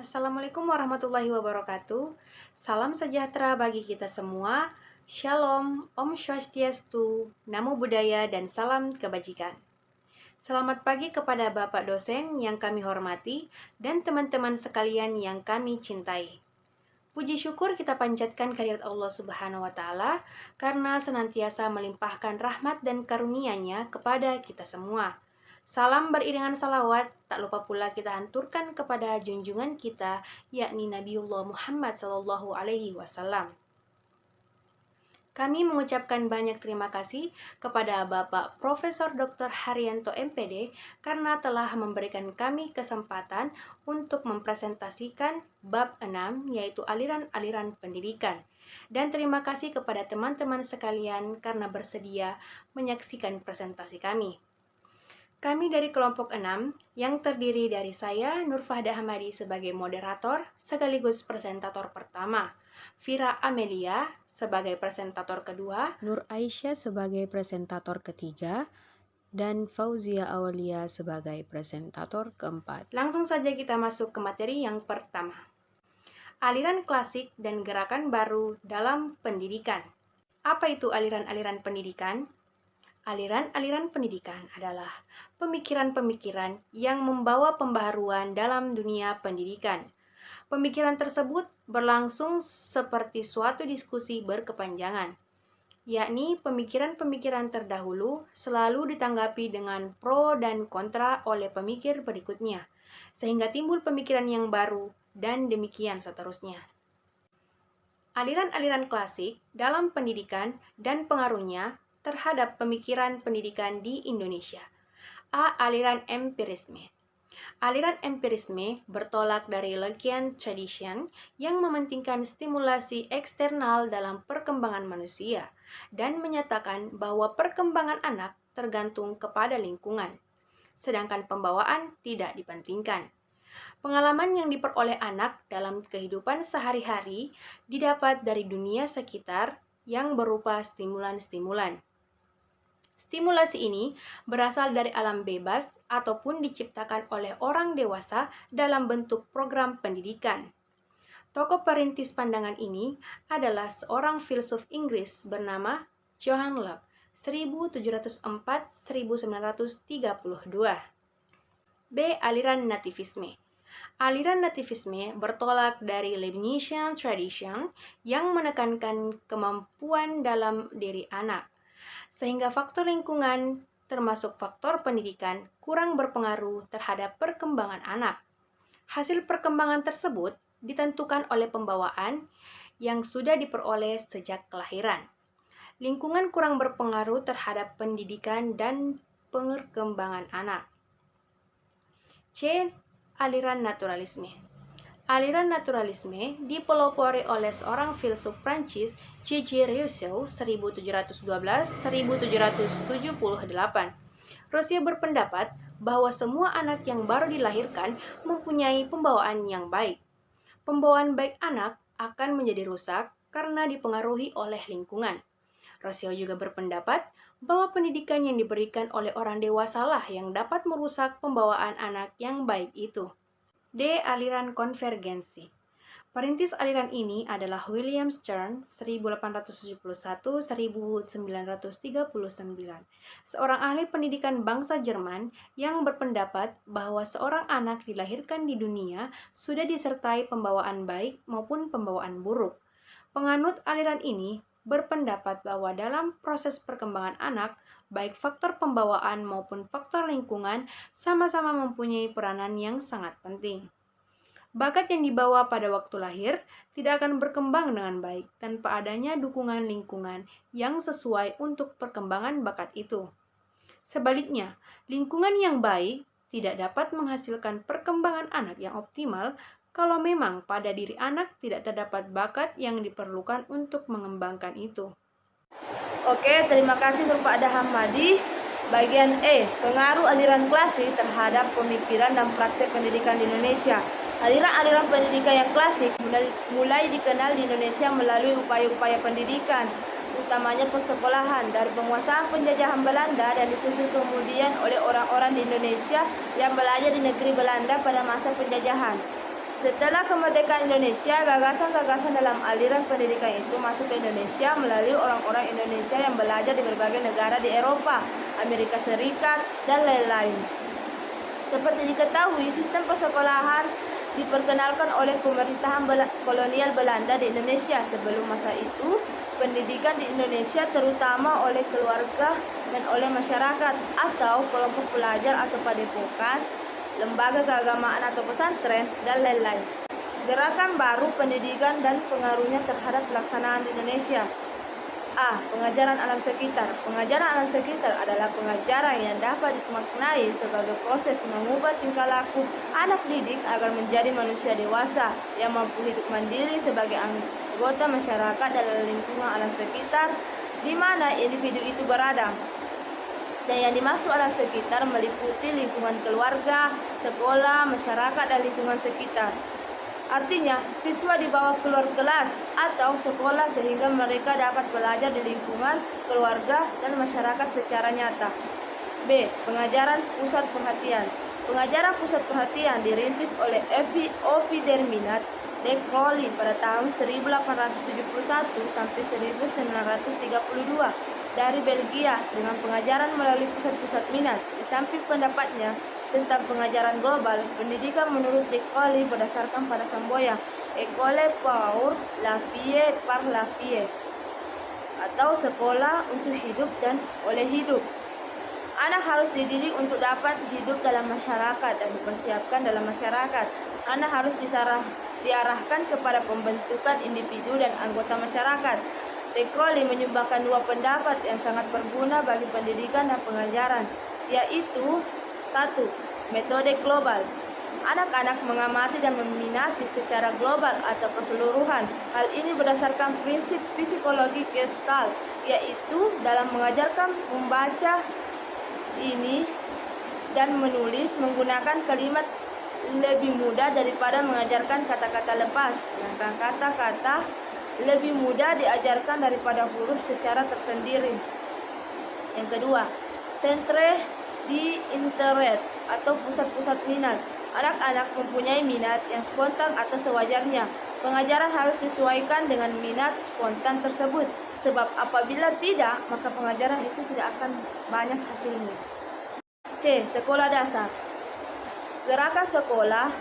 Assalamualaikum warahmatullahi wabarakatuh. Salam sejahtera bagi kita semua. Shalom, Om Swastiastu, Namo Buddhaya, dan salam kebajikan. Selamat pagi kepada Bapak dosen yang kami hormati dan teman-teman sekalian yang kami cintai. Puji syukur kita panjatkan kehadirat Allah Subhanahu wa Ta'ala karena senantiasa melimpahkan rahmat dan karunia-Nya kepada kita semua. Salam beriringan salawat, tak lupa pula kita hanturkan kepada junjungan kita, yakni Nabiullah Muhammad SAW. Kami mengucapkan banyak terima kasih kepada Bapak Profesor Dr. Haryanto MPD karena telah memberikan kami kesempatan untuk mempresentasikan bab 6, yaitu aliran-aliran pendidikan. Dan terima kasih kepada teman-teman sekalian karena bersedia menyaksikan presentasi kami. Kami dari kelompok 6 yang terdiri dari saya, Nurfahda Hamadi sebagai moderator sekaligus presentator pertama, Vira Amelia sebagai presentator kedua, Nur Aisyah sebagai presentator ketiga, dan Fauzia Awalia sebagai presentator keempat. Langsung saja kita masuk ke materi yang pertama. Aliran klasik dan gerakan baru dalam pendidikan. Apa itu aliran-aliran pendidikan? Aliran-aliran pendidikan adalah pemikiran-pemikiran yang membawa pembaharuan dalam dunia pendidikan. Pemikiran tersebut berlangsung seperti suatu diskusi berkepanjangan, yakni pemikiran-pemikiran terdahulu selalu ditanggapi dengan pro dan kontra oleh pemikir berikutnya, sehingga timbul pemikiran yang baru dan demikian seterusnya. Aliran-aliran klasik dalam pendidikan dan pengaruhnya terhadap pemikiran pendidikan di Indonesia. A. Aliran empirisme. Aliran empirisme bertolak dari Lockean tradition yang mementingkan stimulasi eksternal dalam perkembangan manusia dan menyatakan bahwa perkembangan anak tergantung kepada lingkungan, sedangkan pembawaan tidak dipentingkan. Pengalaman yang diperoleh anak dalam kehidupan sehari-hari didapat dari dunia sekitar yang berupa stimulan-stimulan. Stimulasi ini berasal dari alam bebas ataupun diciptakan oleh orang dewasa dalam bentuk program pendidikan. Tokoh perintis pandangan ini adalah seorang filsuf Inggris bernama John Locke, 1704-1932. B. Aliran nativisme. Aliran nativisme bertolak dari Leibnizian tradition yang menekankan kemampuan dalam diri anak, sehingga faktor lingkungan, termasuk faktor pendidikan, kurang berpengaruh terhadap perkembangan anak. Hasil perkembangan tersebut ditentukan oleh pembawaan yang sudah diperoleh sejak kelahiran. Lingkungan kurang berpengaruh terhadap pendidikan dan perkembangan anak. C. Aliran naturalisme. Aliran naturalisme dipelopori oleh seorang filsuf Prancis, J.J. Rousseau, 1712-1778. Rousseau berpendapat bahwa semua anak yang baru dilahirkan mempunyai pembawaan yang baik. Pembawaan baik anak akan menjadi rusak karena dipengaruhi oleh lingkungan. Rousseau juga berpendapat bahwa pendidikan yang diberikan oleh orang dewasalah yang dapat merusak pembawaan anak yang baik itu. D. Aliran konvergensi. Perintis aliran ini adalah William Stern, 1871-1939, seorang ahli pendidikan bangsa Jerman yang berpendapat bahwa seorang anak dilahirkan di dunia sudah disertai pembawaan baik maupun pembawaan buruk. Penganut aliran ini berpendapat bahwa dalam proses perkembangan anak, baik faktor pembawaan maupun faktor lingkungan sama-sama mempunyai peranan yang sangat penting. Bakat yang dibawa pada waktu lahir tidak akan berkembang dengan baik tanpa adanya dukungan lingkungan yang sesuai untuk perkembangan bakat itu. Sebaliknya, lingkungan yang baik tidak dapat menghasilkan perkembangan anak yang optimal kalau memang pada diri anak tidak terdapat bakat yang diperlukan untuk mengembangkan itu. Oke, terima kasih Nurfahda Hamadi. Bagian E, pengaruh aliran klasik terhadap pemikiran dan praktek pendidikan di Indonesia. Aliran-aliran pendidikan yang klasik mulai dikenal di Indonesia melalui upaya-upaya pendidikan, utamanya persekolahan, dari penguasaan penjajahan Belanda dan disusul kemudian oleh orang-orang di Indonesia yang belajar di negeri Belanda pada masa penjajahan. Setelah kemerdekaan Indonesia, gagasan-gagasan dalam aliran pendidikan itu masuk ke Indonesia melalui orang-orang Indonesia yang belajar di berbagai negara di Eropa, Amerika Serikat, dan lain-lain. Seperti diketahui, sistem persekolahan diperkenalkan oleh pemerintahan kolonial Belanda di Indonesia. Sebelum masa itu, pendidikan di Indonesia terutama oleh keluarga dan oleh masyarakat atau kelompok pelajar atau padepokan, lembaga keagamaan atau pesantren, dan lain-lain. Gerakan baru pendidikan dan pengaruhnya terhadap pelaksanaan di Indonesia. A. Pengajaran alam sekitar. Pengajaran alam sekitar adalah pengajaran yang dapat dimaknai sebagai proses mengubah tingkah laku anak didik agar menjadi manusia dewasa yang mampu hidup mandiri sebagai anggota masyarakat dalam lingkungan alam sekitar di mana individu itu berada. Dan yang dimaksud alam sekitar meliputi lingkungan keluarga, sekolah, masyarakat, dan lingkungan sekitar. Artinya, siswa dibawa keluar kelas atau sekolah sehingga mereka dapat belajar di lingkungan keluarga dan masyarakat secara nyata. B. Pengajaran pusat perhatian. Pengajaran pusat perhatian dirintis oleh Ovi Derminat de Crowley pada tahun 1871 sampai 1932 dari Belgia dengan pengajaran melalui pusat-pusat minat. Di samping pendapatnya tentang pengajaran global, pendidikan menurut de Crowley berdasarkan pada semboyan École pour la vie par la vie atau sekolah untuk hidup dan oleh hidup. Anak harus dididik untuk dapat hidup dalam masyarakat dan dipersiapkan dalam masyarakat. Anak harus diarahkan kepada pembentukan individu dan anggota masyarakat. De Crowley menyumbangkan dua pendapat yang sangat berguna bagi pendidikan dan pengajaran, yaitu 1. Metode global. Anak-anak mengamati dan meminati secara global atau keseluruhan. Hal ini berdasarkan prinsip psikologi Gestalt, yaitu dalam mengajarkan membaca ini dan menulis menggunakan kalimat lebih mudah daripada mengajarkan kata-kata lepas. Sedangkan kata-kata lebih mudah diajarkan daripada huruf secara tersendiri. Yang kedua, sentre di internet atau pusat-pusat minat. Anak-anak mempunyai minat yang spontan atau sewajarnya. Pengajaran harus disesuaikan dengan minat spontan tersebut, sebab apabila tidak, maka pengajaran itu tidak akan banyak hasilnya. C. Sekolah dasar. Gerakan sekolah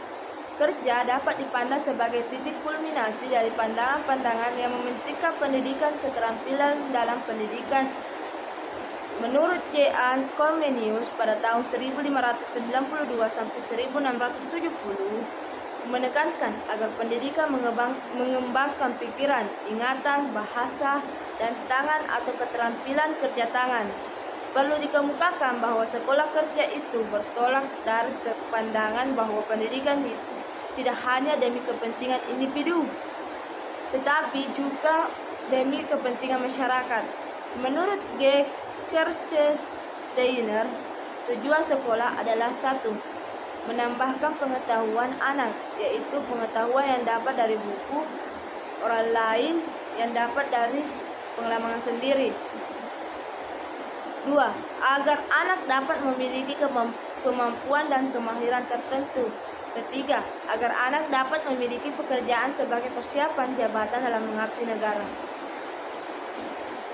kerja dapat dipandang sebagai titik kulminasi dari pandangan-pandangan yang mementingkan pendidikan keterampilan dalam pendidikan. Menurut J.A. Comenius pada tahun 1592 sampai 1670 menekankan agar pendidikan mengembangkan pikiran, ingatan, bahasa, dan tangan atau keterampilan kerja tangan. Perlu dikemukakan bahwa sekolah kerja itu bertolak dari pandangan bahwa pendidikan tidak hanya demi kepentingan individu, tetapi juga demi kepentingan masyarakat. Menurut G. Kirchsteiner, tujuan sekolah adalah 1. Menambahkan pengetahuan anak, yaitu pengetahuan yang dapat dari buku, orang lain yang dapat dari pengalaman sendiri. 2. Agar anak dapat memiliki kemampuan dan kemahiran tertentu. Ketiga, agar anak dapat memiliki pekerjaan sebagai persiapan jabatan dalam mengabdi negara.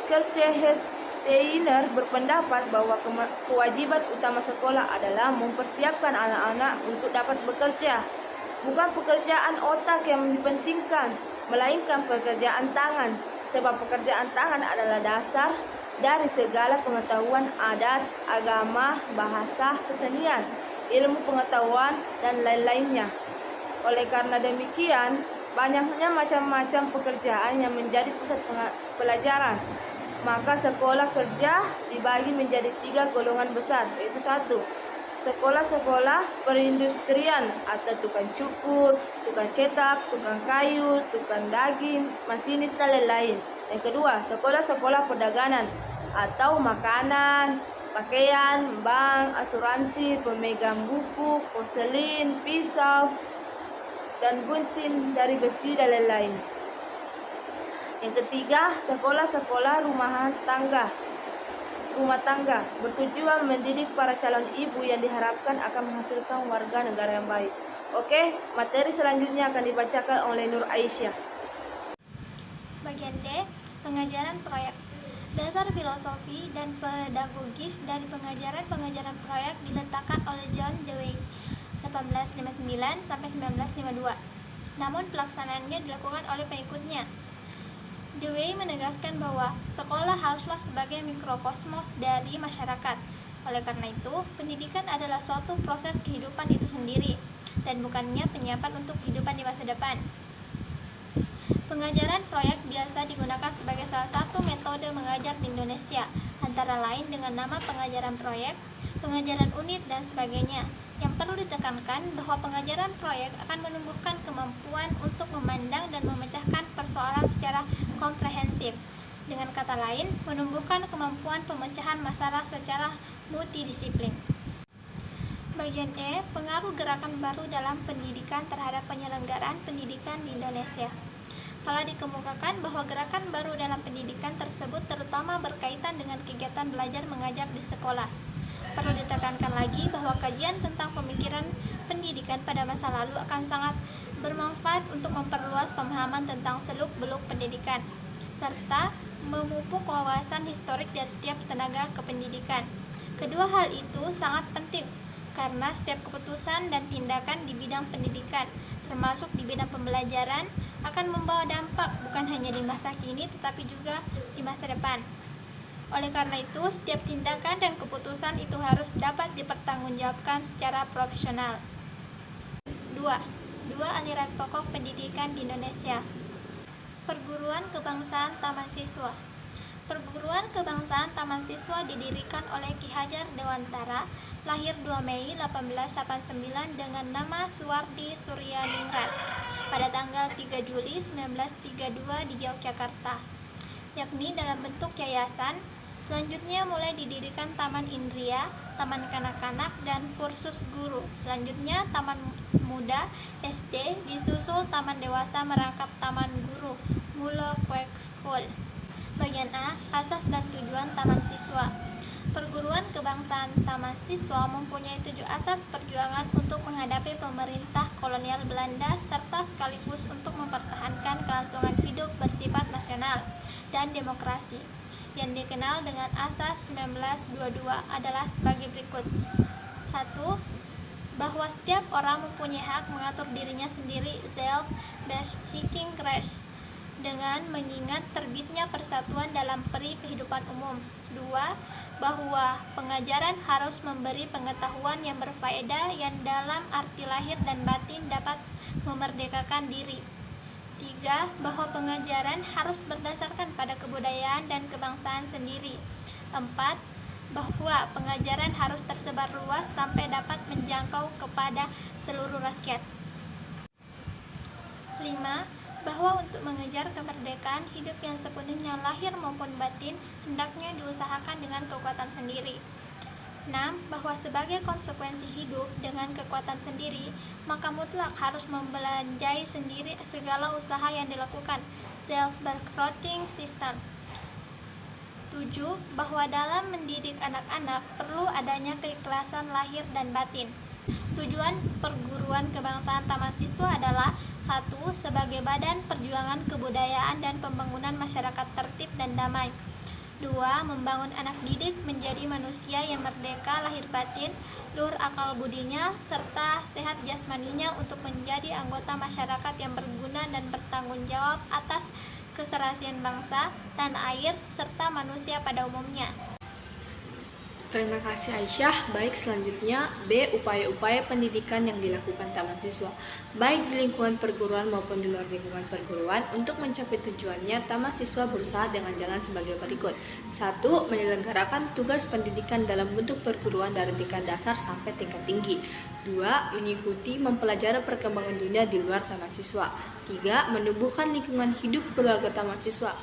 Kirchsteiner berpendapat bahwa kewajiban utama sekolah adalah mempersiapkan anak-anak untuk dapat bekerja. Bukan pekerjaan otak yang dipentingkan, melainkan pekerjaan tangan, sebab pekerjaan tangan adalah dasar dari segala pengetahuan adat, agama, bahasa, kesenian, ilmu pengetahuan, dan lain-lainnya. Oleh karena demikian, banyaknya macam-macam pekerjaan yang menjadi pusat pelajaran. Maka sekolah kerja dibagi menjadi 3 golongan besar, yaitu 1. Sekolah-sekolah perindustrian atau tukang cukur, tukang cetak, tukang kayu, tukang daging, masinis, dan lain-lain. Yang kedua, sekolah-sekolah perdagangan atau makanan, pakaian, bank, asuransi, pemegang buku, porselin, pisau, dan gunting dari besi, dan lain-lain. Yang ketiga, sekolah-sekolah rumah tangga bertujuan mendidik para calon ibu yang diharapkan akan menghasilkan warga negara yang baik. Oke, materi selanjutnya akan dibacakan oleh Nur Aisyah. Bagian D, pengajaran proyek. Dasar filosofi dan pedagogis dari pengajaran proyek diletakkan oleh John Dewey 1859 sampai 1952. Namun pelaksanaannya dilakukan oleh pengikutnya. Dewey menegaskan bahwa sekolah haruslah sebagai mikrokosmos dari masyarakat. Oleh karena itu, pendidikan adalah suatu proses kehidupan itu sendiri dan bukannya penyiapan untuk kehidupan di masa depan. Pengajaran proyek biasa digunakan sebagai salah satu metode mengajar di Indonesia, antara lain dengan nama pengajaran proyek, pengajaran unit, dan sebagainya. Yang perlu ditekankan bahwa pengajaran proyek akan menumbuhkan kemampuan untuk memandang dan memecahkan persoalan secara komprehensif. Dengan kata lain, menumbuhkan kemampuan pemecahan masalah secara multidisiplin. Bagian E, pengaruh gerakan baru dalam pendidikan terhadap penyelenggaraan pendidikan di Indonesia. Telah dikemukakan bahwa gerakan baru dalam pendidikan tersebut terutama berkaitan dengan kegiatan belajar mengajar di sekolah. Perlu ditekankan lagi bahwa kajian tentang pemikiran pendidikan pada masa lalu akan sangat bermanfaat untuk memperluas pemahaman tentang seluk-beluk pendidikan, serta memupuk wawasan historik dari setiap tenaga kependidikan. Kedua hal itu sangat penting, karena setiap keputusan dan tindakan di bidang pendidikan, termasuk di bidang pembelajaran, akan membawa dampak bukan hanya di masa kini tetapi juga di masa depan. Oleh karena itu, setiap tindakan dan keputusan itu harus dapat dipertanggungjawabkan secara profesional. 2. Aliran pokok pendidikan di Indonesia. Perguruan Kebangsaan Taman Siswa. Perguruan Kebangsaan Taman Siswa didirikan oleh Ki Hajar Dewantara, lahir 2 Mei 1889 dengan nama Suwardi Suryaningrat pada tanggal 3 Juli 1932 di Yogyakarta, yakni dalam bentuk yayasan. Selanjutnya mulai didirikan Taman Indria, Taman Kanak-kanak, dan kursus guru. Selanjutnya Taman Muda SD, disusul Taman Dewasa merangkap Taman Guru, Mulo Kwek School. Bagian A, asas dan tujuan Taman Siswa. Perguruan Kebangsaan Taman Siswa mempunyai 7 asas perjuangan untuk menghadapi pemerintah kolonial Belanda serta sekaligus untuk mempertahankan kelangsungan hidup bersifat nasional dan demokrasi. Yang dikenal dengan asas 1922 adalah sebagai berikut. 1. Bahwa setiap orang mempunyai hak mengatur dirinya sendiri (Selbstbestimmungsrecht) dengan mengingat terbitnya persatuan dalam peri kehidupan umum. 2. Bahwa pengajaran harus memberi pengetahuan yang berfaedah yang dalam arti lahir dan batin dapat memerdekakan diri. 3. Bahwa pengajaran harus berdasarkan pada kebudayaan dan kebangsaan sendiri. 4. Bahwa pengajaran harus tersebar luas sampai dapat menjangkau kepada seluruh rakyat. 5. Bahwa untuk mengejar kemerdekaan hidup yang sepenuhnya lahir maupun batin hendaknya diusahakan dengan kekuatan sendiri. 6. Bahwa sebagai konsekuensi hidup dengan kekuatan sendiri, maka mutlak harus membelanjai sendiri segala usaha yang dilakukan (Selbstverwaltung System). 7. Bahwa dalam mendidik anak-anak perlu adanya keikhlasan lahir dan batin. Tujuan Perguruan Kebangsaan Taman Siswa adalah 1. Sebagai badan perjuangan kebudayaan dan pembangunan masyarakat tertib dan damai. 2. Membangun anak didik menjadi manusia yang merdeka lahir batin, luhur akal budinya, serta sehat jasmaninya untuk menjadi anggota masyarakat yang berguna dan bertanggung jawab atas keserasian bangsa, tanah air, serta manusia pada umumnya. Terima kasih Aisyah. Baik, selanjutnya B. Upaya-upaya pendidikan yang dilakukan Taman Siswa, baik di lingkungan perguruan maupun di luar lingkungan perguruan. Untuk mencapai tujuannya, Taman Siswa berusaha dengan jalan sebagai berikut. 1. Menyelenggarakan tugas pendidikan dalam bentuk perguruan dari tingkat dasar sampai tingkat tinggi. 2. Mengikuti mempelajari perkembangan dunia di luar Taman Siswa. 3. Menumbuhkan lingkungan hidup keluarga Taman Siswa.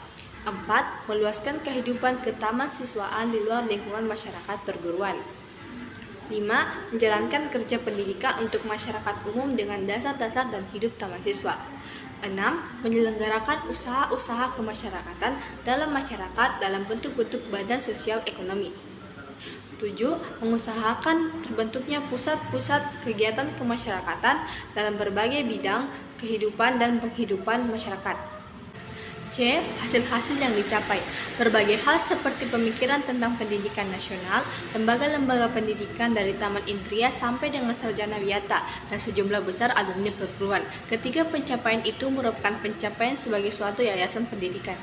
4. Meluaskan kehidupan ketaman siswaan di luar lingkungan masyarakat perguruan. 5. Menjalankan kerja pendidikan untuk masyarakat umum dengan dasar-dasar dan hidup taman siswa. 6. Menyelenggarakan usaha-usaha kemasyarakatan dalam masyarakat dalam bentuk-bentuk badan sosial ekonomi. 7. Mengusahakan terbentuknya pusat-pusat kegiatan kemasyarakatan dalam berbagai bidang kehidupan dan penghidupan masyarakat. C. Hasil-hasil yang dicapai. Berbagai hal seperti pemikiran tentang pendidikan nasional, lembaga-lembaga pendidikan dari Taman Indria sampai dengan sarjana wiyata, dan sejumlah besar alumni perguruan. Ketiga pencapaian itu merupakan pencapaian sebagai suatu yayasan pendidikan.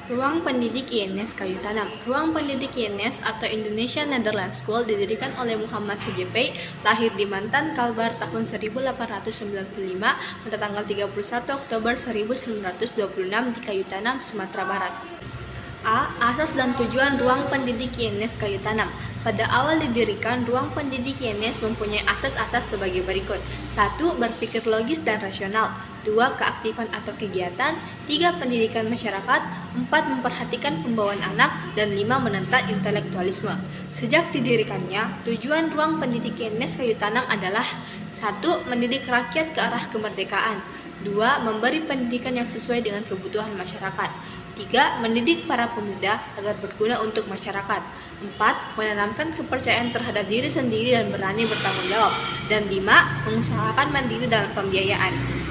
Ruang Pendidik INS Kayu Tanam. Ruang Pendidik INS atau Indonesia Netherlands School didirikan oleh Muhammad CJP, lahir di Mantan, Kalbar tahun 1895 pada tanggal 31 Oktober 1926 di Kayu Tanam, Sumatera Barat. A. Asas dan tujuan Ruang Pendidik INS Kayu Tanam. Pada awal didirikan, Ruang Pendidik INS mempunyai asas-asas sebagai berikut. 1. Berpikir logis dan rasional. 2. Keaktifan atau kegiatan. 3. Pendidikan masyarakat. 4. Memperhatikan pembawaan anak. Dan 5. Menentang intelektualisme. Sejak didirikannya, tujuan Ruang Pendidik INS Kayu Tanam adalah 1. Mendidik rakyat ke arah kemerdekaan. 2. Memberi pendidikan yang sesuai dengan kebutuhan masyarakat. 3. Mendidik para pemuda agar berguna untuk masyarakat. 4. Menanamkan kepercayaan terhadap diri sendiri dan berani bertanggung jawab. Dan 5. Mengusahakan mandiri dalam pembiayaan.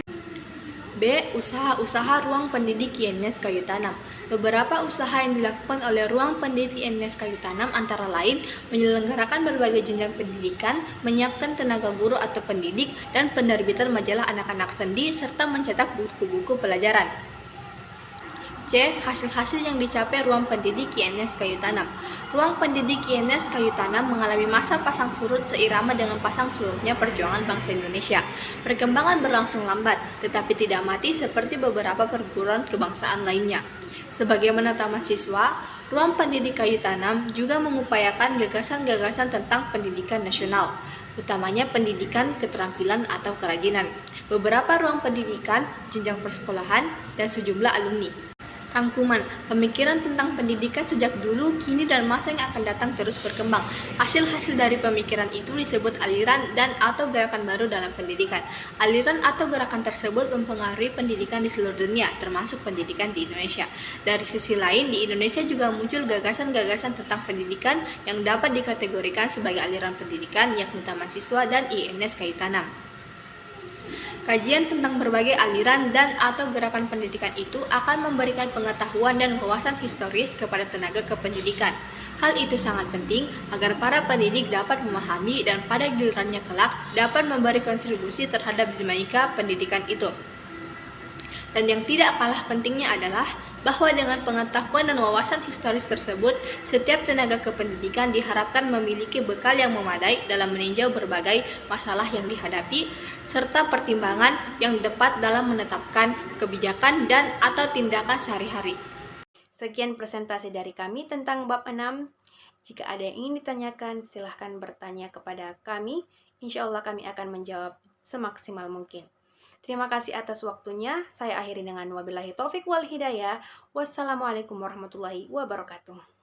B. Usaha-usaha Ruang Pendidik INS Kayu Tanam. Beberapa usaha yang dilakukan oleh Ruang Pendidik INS Kayu Tanam antara lain menyelenggarakan berbagai jenjang pendidikan, menyiapkan tenaga guru atau pendidik, dan penerbitan majalah anak-anak sendi, serta mencetak buku-buku pelajaran. C. Hasil-hasil yang dicapai Ruang Pendidik INS Kayu Tanam. Ruang Pendidik INS Kayu Tanam mengalami masa pasang surut seirama dengan pasang surutnya perjuangan bangsa Indonesia. Perkembangan berlangsung lambat, tetapi tidak mati seperti beberapa perguruan kebangsaan lainnya. Sebagaimana taman siswa, Ruang Pendidik Kayu Tanam juga mengupayakan gagasan-gagasan tentang pendidikan nasional, utamanya pendidikan keterampilan atau kerajinan, beberapa ruang pendidikan, jenjang persekolahan, dan sejumlah alumni. Rangkuman, pemikiran tentang pendidikan sejak dulu, kini, dan masa yang akan datang terus berkembang. Hasil-hasil dari pemikiran itu disebut aliran dan atau gerakan baru dalam pendidikan. Aliran atau gerakan tersebut mempengaruhi pendidikan di seluruh dunia, termasuk pendidikan di Indonesia. Dari sisi lain, di Indonesia juga muncul gagasan-gagasan tentang pendidikan yang dapat dikategorikan sebagai aliran pendidikan, yakni Taman Siswa dan INS Kayu Tanam. Kajian tentang berbagai aliran dan atau gerakan pendidikan itu akan memberikan pengetahuan dan wawasan historis kepada tenaga kependidikan. Hal itu sangat penting agar para pendidik dapat memahami dan pada gilirannya kelak dapat memberi kontribusi terhadap dinamika pendidikan itu. Dan yang tidak kalah pentingnya adalah bahwa dengan pengetahuan dan wawasan historis tersebut, setiap tenaga kependidikan diharapkan memiliki bekal yang memadai dalam meninjau berbagai masalah yang dihadapi, serta pertimbangan yang tepat dalam menetapkan kebijakan dan atau tindakan sehari-hari. Sekian presentasi dari kami tentang bab 6. Jika ada yang ingin ditanyakan, silahkan bertanya kepada kami. Insya Allah kami akan menjawab semaksimal mungkin. Terima kasih atas waktunya. Saya akhiri dengan wabillahi taufik wal hidayah. Wassalamualaikum warahmatullahi wabarakatuh.